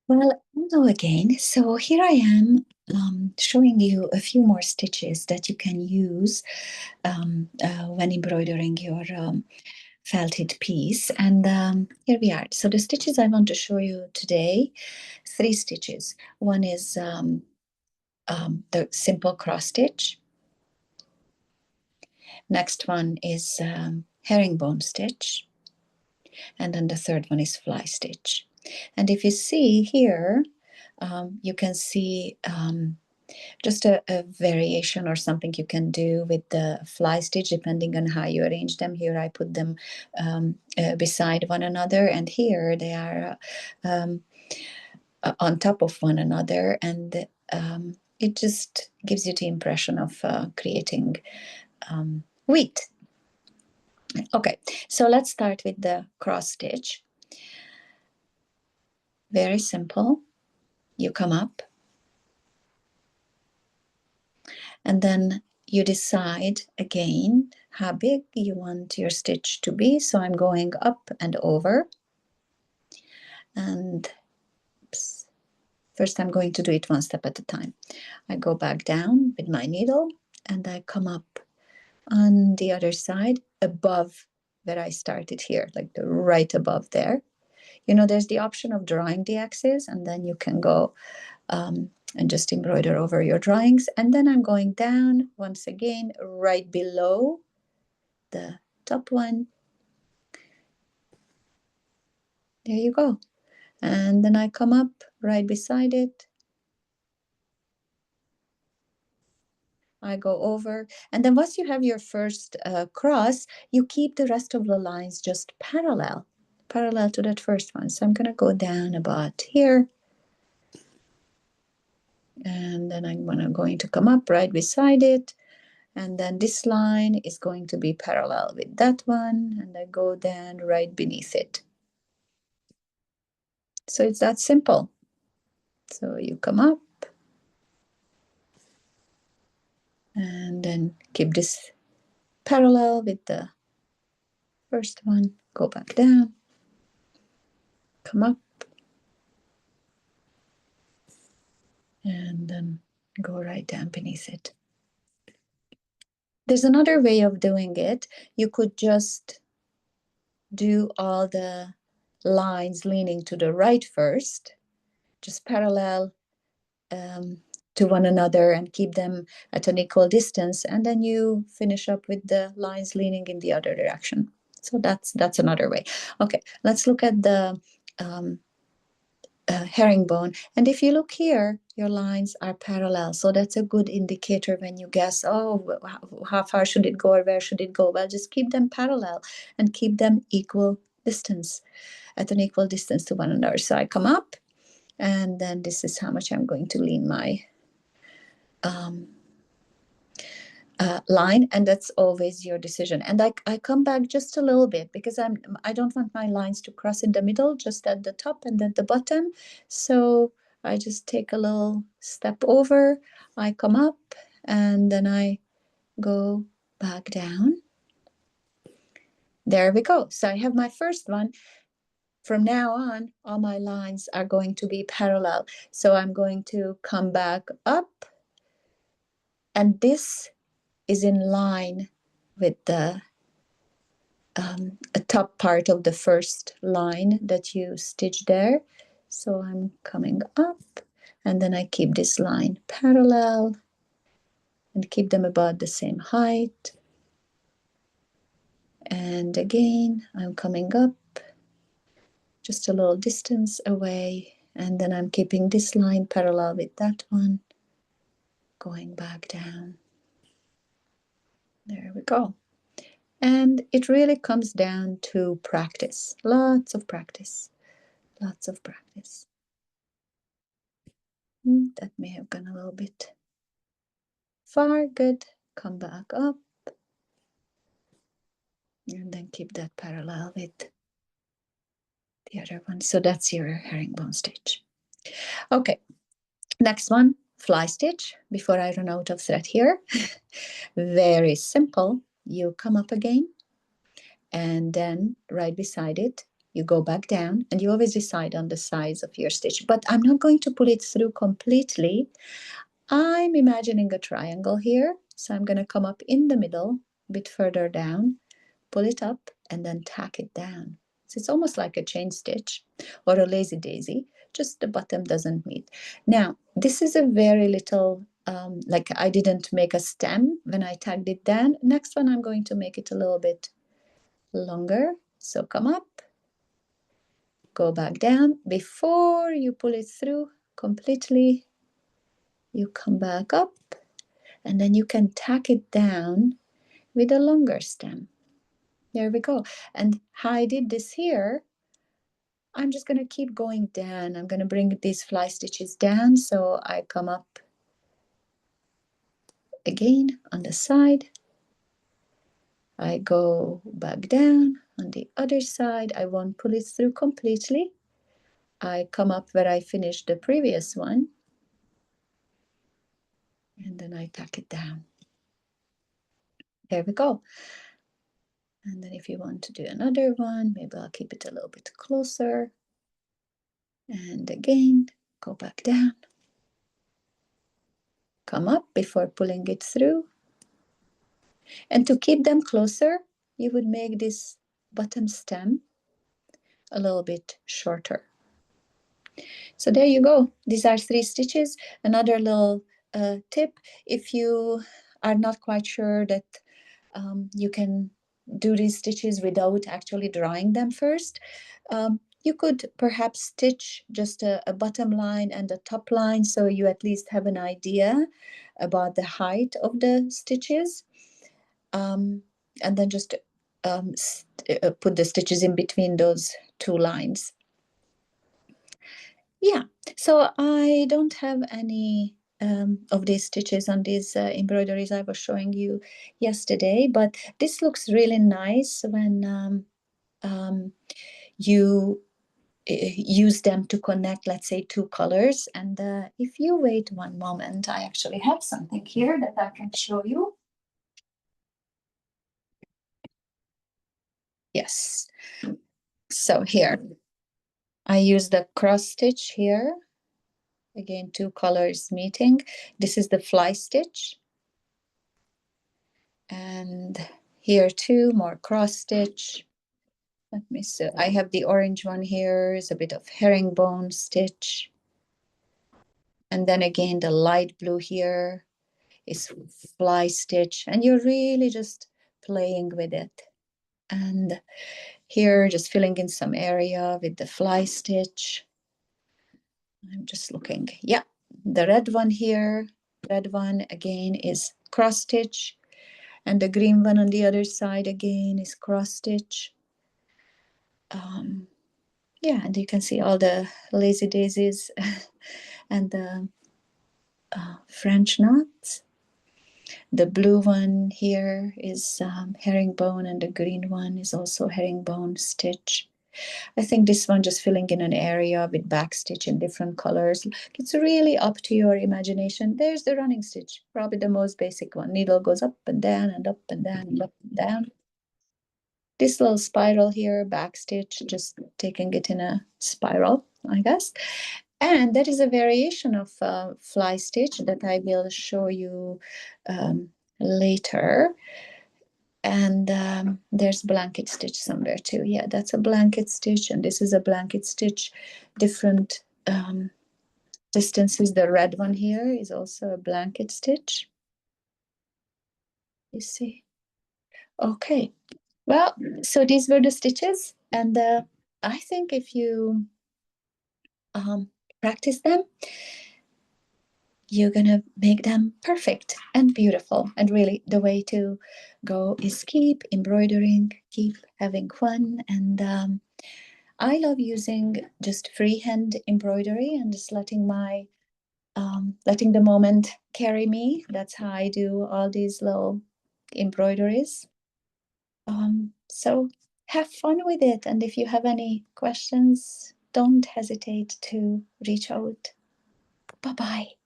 Well, hello again. So here I am showing you a few more stitches that you can use when embroidering your felted piece. And here we are. So the stitches I want to show you today, 3 stitches. One is the simple cross stitch. Next one is herringbone stitch. And then the third one is fly stitch. And if you see here, you can see just a variation or something you can do with the fly stitch depending on how you arrange them. Here I put them beside one another, and here they are on top of one another, and it just gives you the impression of creating wheat. Okay, so let's start with the cross stitch. Very simple. You come up, and then you decide again how big you want your stitch to be. So I'm going up and over. And first I'm going to do it one step at a time. I go back down with my needle and I come up on the other side above where I started here, like right above there. You know, there's the option of drawing the X's, and then you can go and just embroider over your drawings. And then I'm going down once again right below the top one. There you go. And then I come up right beside it. I go over, and then once you have your first cross, you keep the rest of the lines just parallel to that first one. So I'm going to go down about here, and then I'm going to come up right beside it, and then this line is going to be parallel with that one, and I go down right beneath it. So it's that simple. So you come up, and then keep this parallel with the first one, go back down, come up, and then go right down beneath it. There's another way of doing it. You could just do all the lines leaning to the right first, just parallel to one another and keep them at an equal distance, and then you finish up with the lines leaning in the other direction. So that's another way. Okay, let's look at the herringbone. And if you look here, your lines are parallel. So that's a good indicator when you guess, oh, how far should it go or where should it go? Well, just keep them parallel and keep them equal distance, at an equal distance to one another. So I come up, and then this is how much I'm going to lean my line, and that's always your decision. And I come back just a little bit because I don't want my lines to cross in the middle, just at the top and at the bottom. So I just take a little step over, I come up, and then I go back down. There we go. So I have my first one. From now on, all my lines are going to be parallel. So I'm going to come back up, and this is in line with the top part of the first line that you stitch there. So I'm coming up, and then I keep this line parallel and keep them about the same height. And again, I'm coming up just a little distance away, and then I'm keeping this line parallel with that one, going back down. There we go. And it really comes down to practice, lots of practice, lots of practice. That may have gone a little bit far. Good. Come back up, and then keep that parallel with the other one. So that's your herringbone stitch. Okay, next one, fly stitch. Before I run out of thread here, very simple. You come up again, and then right beside it, you go back down, and you always decide on the size of your stitch. But I'm not going to pull it through completely. I'm imagining a triangle here. So I'm going to come up in the middle, a bit further down, pull it up, and then tack it down. So it's almost like a chain stitch or a lazy daisy, just the bottom doesn't meet. Now, this is a very little, like I didn't make a stem when I tagged it down. Next one, I'm going to make it a little bit longer. So come up, go back down. Before you pull it through completely, you come back up, and then you can tack it down with a longer stem. There we go. And how I did this here, I'm just going to keep going down. I'm going to bring these fly stitches down. So I come up again on the side. I go back down on the other side. I won't pull it through completely. I come up where I finished the previous one. And then I tack it down. There we go. And then if you want to do another one, maybe I'll keep it a little bit closer. And again, go back down. Come up before pulling it through. And to keep them closer, you would make this bottom stem a little bit shorter. So there you go. These are 3 stitches. Another little tip, if you are not quite sure that you can do these stitches without actually drawing them first, you could perhaps stitch just a bottom line and a top line, so you at least have an idea about the height of the stitches, and then just put the stitches in between those 2 lines. Yeah, so I don't have any of these stitches on these embroideries I was showing you yesterday, but this looks really nice when you use them to connect, let's say, 2 colors. And if you wait one moment, I actually have something here that I can show you. Yes, so here I use the cross stitch here. Again, 2 colors meeting. This is the fly stitch. And here too, more cross stitch. Let me see. I have the orange one here. Is a bit of herringbone stitch. And then again, the light blue here is fly stitch. And you're really just playing with it. And here, just filling in some area with the fly stitch. I'm just looking. Yeah, the red one here, red one again is cross stitch. And the green one on the other side again is cross stitch. Yeah, and you can see all the lazy daisies and the French knots. The blue one here is herringbone, and the green one is also herringbone stitch. I think this one just filling in an area with backstitch in different colors. It's really up to your imagination. There's the running stitch, probably the most basic one. Needle goes up and down and up and down and up and down. This little spiral here, backstitch, just taking it in a spiral, I guess. And that is a variation of fly stitch that I will show you later. And there's blanket stitch somewhere too. Yeah, that's a blanket stitch, and this is a blanket stitch. Different distances. The red one here is also a blanket stitch. You see? Okay. Well, so these were the stitches, and I think if you practice them, you're gonna make them perfect and beautiful. And really, the way to go is keep embroidering, keep having fun. And I love using just freehand embroidery and just letting my letting the moment carry me. That's how I do all these little embroideries. So have fun with it. And if you have any questions, don't hesitate to reach out. Bye-bye.